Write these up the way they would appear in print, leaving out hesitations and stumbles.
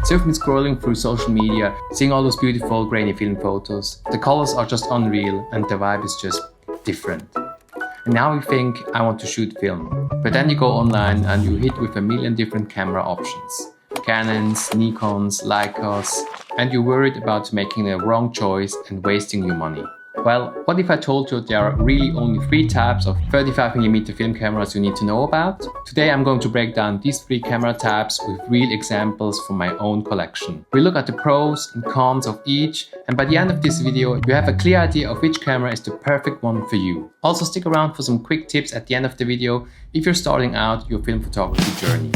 So you've been scrolling through social media, seeing all those beautiful grainy film photos. The colors are just unreal and the vibe is just different. And now you think, I want to shoot film. But then you go online and you hit with a million different camera options. Canons, Nikons, Leicas, and you're worried about making the wrong choice and wasting your money. Well, what if I told you there are really only 3 types of 35mm film cameras you need to know about? Today I'm going to break down these 3 camera types with real examples from my own collection. We look at the pros and cons of each, and by the end of this video you have a clear idea of which camera is the perfect one for you. Also stick around for some quick tips at the end of the video if you're starting out your film photography journey.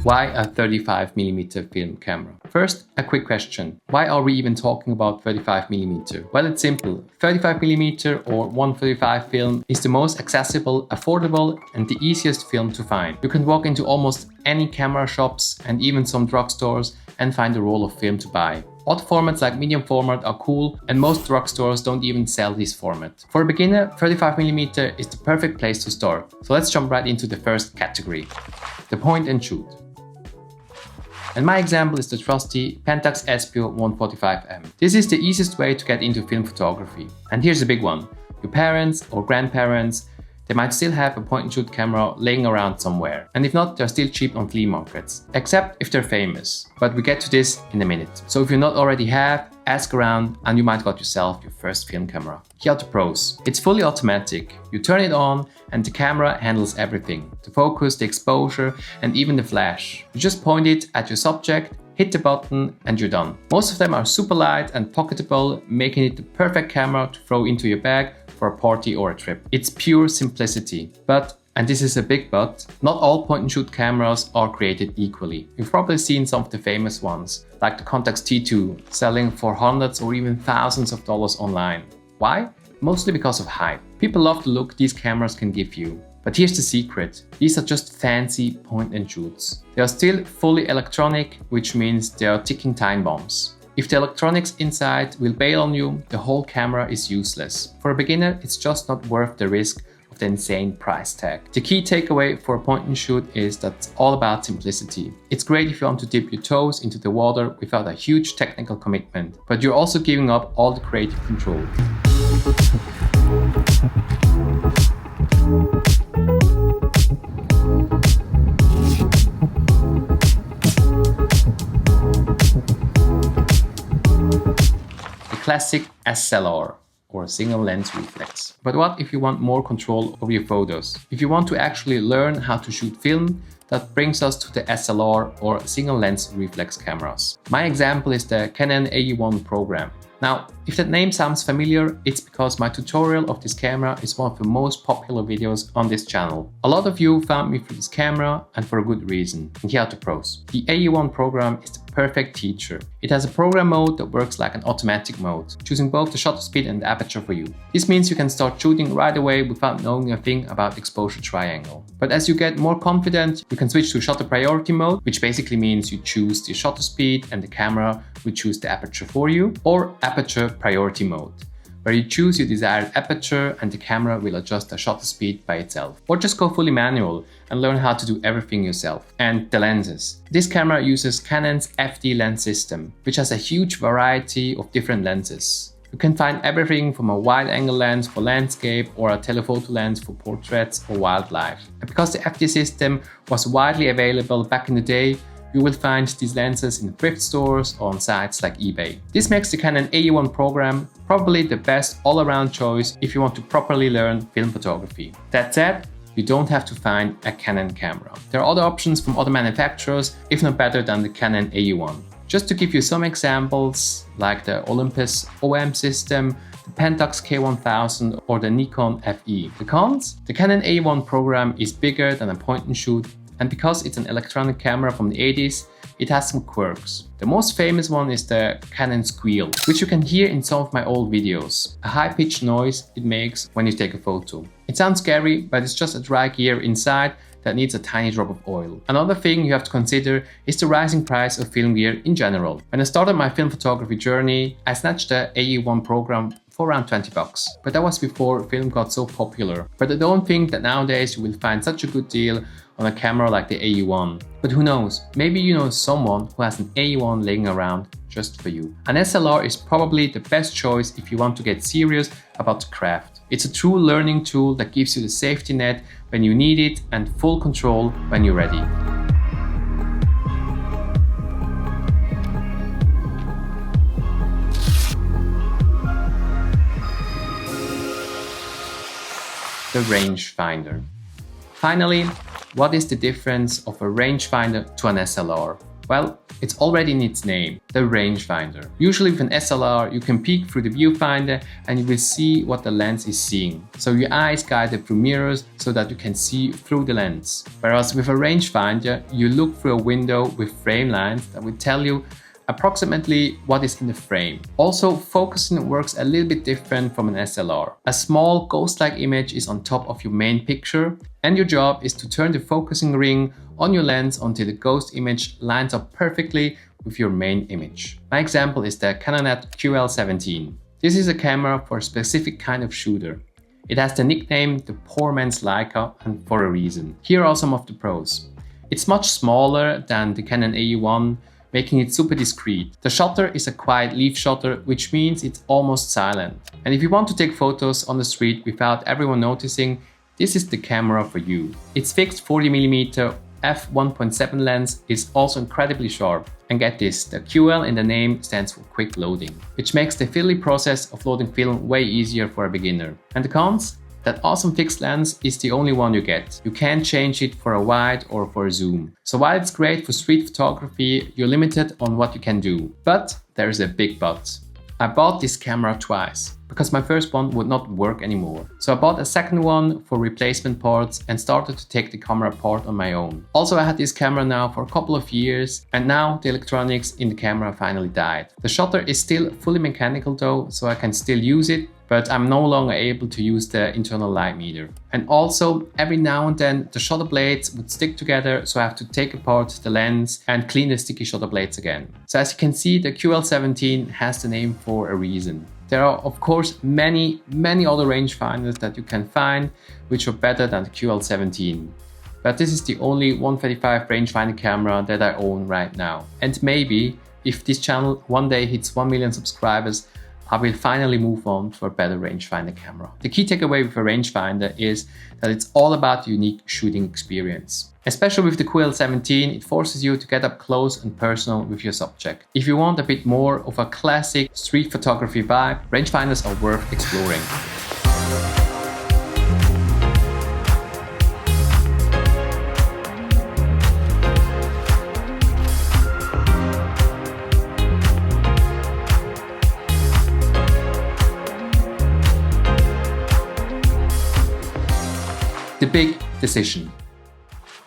Why a 35mm film camera? First, a quick question. Why are we even talking about 35mm? Well, it's simple. 35mm or 135 film is the most accessible, affordable and the easiest film to find. You can walk into almost any camera shops and even some drugstores and find a roll of film to buy. Other formats like medium format are cool and most drugstores don't even sell this format. For a beginner, 35mm is the perfect place to start. So let's jump right into the first category, the point and shoot. And my example is the trusty Pentax Espio 145mm. This is the easiest way to get into film photography. And here's a big one. Your parents or grandparents, they might still have a point and shoot camera laying around somewhere. And if not, they're still cheap on flea markets. Except if they're famous. But we get to this in a minute. So if you not already have, ask around and you might got yourself your first film camera. Here are the pros. It's fully automatic. You turn it on and the camera handles everything. The focus, the exposure and even the flash. You just point it at your subject, hit the button and you're done. Most of them are super light and pocketable, making it the perfect camera to throw into your bag for a party or a trip. It's pure simplicity. But, and this is a big but, not all point and shoot cameras are created equally. You've probably seen some of the famous ones, like the Contax T2, selling for hundreds or even thousands of dollars online. Why? Mostly because of hype. People love the look these cameras can give you. But here's the secret. These are just fancy point and shoots. They are still fully electronic, which means they are ticking time bombs. If the electronics inside will bail on you, the whole camera is useless. For a beginner, it's just not worth the risk of the insane price tag. The key takeaway for a point and shoot is that it's all about simplicity. It's great if you want to dip your toes into the water without a huge technical commitment, but you're also giving up all the creative control. Classic SLR or single lens reflex. But what if you want more control over your photos? If you want to actually learn how to shoot film, that brings us to the SLR or single lens reflex cameras. My example is the Canon AE-1 Program. Now, if that name sounds familiar, it's because my tutorial of this camera is one of the most popular videos on this channel. A lot of you found me through this camera and for a good reason. And here are the pros. The AE-1 Program is the perfect teacher. It has a program mode that works like an automatic mode, choosing both the shutter speed and the aperture for you. This means you can start shooting right away without knowing a thing about exposure triangle. But as you get more confident, you can switch to shutter priority mode, which basically means you choose the shutter speed and the camera will choose the aperture for you, or aperture priority mode, where you choose your desired aperture and the camera will adjust the shutter speed by itself. Or just go fully manual and learn how to do everything yourself. And the lenses. This camera uses Canon's FD lens system, which has a huge variety of different lenses. You can find everything from a wide-angle lens for landscape or a telephoto lens for portraits or wildlife. And because the FD system was widely available back in the day, you will find these lenses in thrift stores or on sites like eBay. This makes the Canon AE-1 Program probably the best all-around choice if you want to properly learn film photography. That said, you don't have to find a Canon camera. There are other options from other manufacturers, if not better than the Canon AE-1. Just to give you some examples, like the Olympus OM system, the Pentax K1000 or the Nikon FE. The cons? The Canon AE-1 Program is bigger than a point and shoot, and because it's an electronic camera from the 80s, it has some quirks. The most famous one is the Canon squeal, which you can hear in some of my old videos. A high-pitched noise it makes when you take a photo. It sounds scary, but it's just a dry gear inside that needs a tiny drop of oil. Another thing you have to consider is the rising price of film gear in general. When I started my film photography journey, I snatched the AE-1 Program for around 20 bucks. But that was before film got so popular. But I don't think that nowadays you will find such a good deal on a camera like the AE-1. But who knows, maybe you know someone who has an AE-1 laying around just for you. An SLR is probably the best choice if you want to get serious about the craft. It's a true learning tool that gives you the safety net when you need it and full control when you're ready. The Rangefinder. Finally, what is the difference of a rangefinder to an SLR? Well, it's already in its name, the rangefinder. Usually with an SLR, you can peek through the viewfinder and you will see what the lens is seeing. So your eye is guided through mirrors so that you can see through the lens. Whereas with a rangefinder, you look through a window with frame lines that will tell you approximately what is in the frame. Also, focusing works a little bit different from an SLR. A small ghost-like image is on top of your main picture, and your job is to turn the focusing ring on your lens until the ghost image lines up perfectly with your main image. My example is the Canonet QL17. This is a camera for a specific kind of shooter. It has the nickname the poor man's Leica, and for a reason. Here are some of the pros. It's much smaller than the Canon AE-1, making it super discreet. The shutter is a quiet leaf shutter, which means it's almost silent. And if you want to take photos on the street without everyone noticing, this is the camera for you. Its fixed 40mm f1.7 lens is also incredibly sharp. And get this, the QL in the name stands for quick loading, which makes the fiddly process of loading film way easier for a beginner. And the cons? That awesome fixed lens is the only one you get. You can't change it for a wide or for a zoom. So while it's great for street photography, you're limited on what you can do. But there's a big but. I bought this camera twice, because my first one would not work anymore. So I bought a second one for replacement parts and started to take the camera apart on my own. Also, I had this camera now for a couple of years, and now the electronics in the camera finally died. The shutter is still fully mechanical though, so I can still use it, but I'm no longer able to use the internal light meter. And also, every now and then the shutter blades would stick together, so I have to take apart the lens and clean the sticky shutter blades again. So as you can see, the QL17 has the name for a reason. There are of course many other rangefinders that you can find which are better than the QL17. But this is the only 135 rangefinder camera that I own right now. And maybe, if this channel one day hits 1 million subscribers, I will finally move on to a better rangefinder camera. The key takeaway with a rangefinder is that it's all about the unique shooting experience. Especially with the QL17, it forces you to get up close and personal with your subject. If you want a bit more of a classic street photography vibe, rangefinders are worth exploring. The big decision.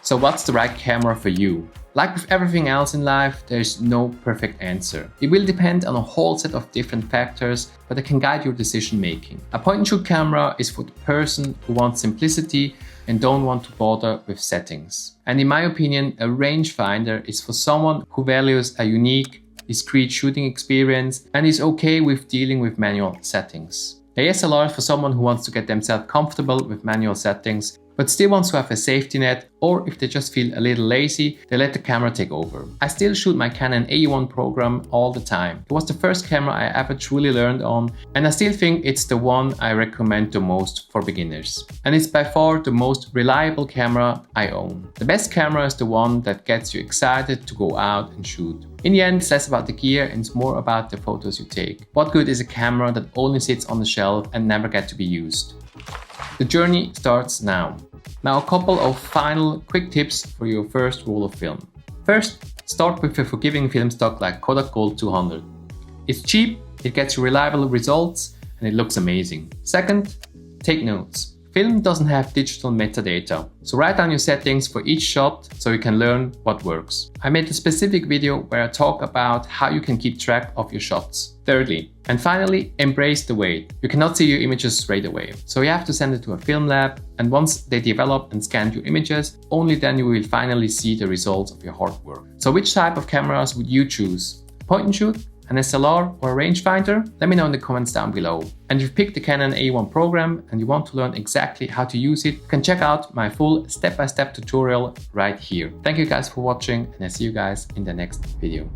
So what's the right camera for you? Like with everything else in life, there's no perfect answer. It will depend on a whole set of different factors, but it can guide your decision making. A point and shoot camera is for the person who wants simplicity and don't want to bother with settings. And in my opinion, a rangefinder is for someone who values a unique, discreet shooting experience and is okay with dealing with manual settings. A SLR is for someone who wants to get themselves comfortable with manual settings, but still wants to have a safety net, or if they just feel a little lazy, they let the camera take over. I still shoot my Canon AE-1 Program all the time. It was the first camera I ever truly learned on, and I still think it's the one I recommend the most for beginners. And it's by far the most reliable camera I own. The best camera is the one that gets you excited to go out and shoot. In the end, it's less about the gear and it's more about the photos you take. What good is a camera that only sits on the shelf and never gets to be used? The journey starts now. Now a couple of final quick tips for your first roll of film. First, start with a forgiving film stock like Kodak Gold 200. It's cheap, it gets you reliable results, and it looks amazing. Second, take notes. Film doesn't have digital metadata, so write down your settings for each shot so you can learn what works. I made a specific video where I talk about how you can keep track of your shots. Thirdly, and finally, embrace the wait. You cannot see your images straight away, so you have to send it to a film lab, and once they develop and scan your images, only then you will finally see the results of your hard work. So which type of cameras would you choose? Point and shoot an SLR or a rangefinder? Let me know in the comments down below. And if you've picked the Canon AE-1 program and you want to learn exactly how to use it, you can check out my full step-by-step tutorial right here. Thank you guys for watching, and I see you guys in the next video.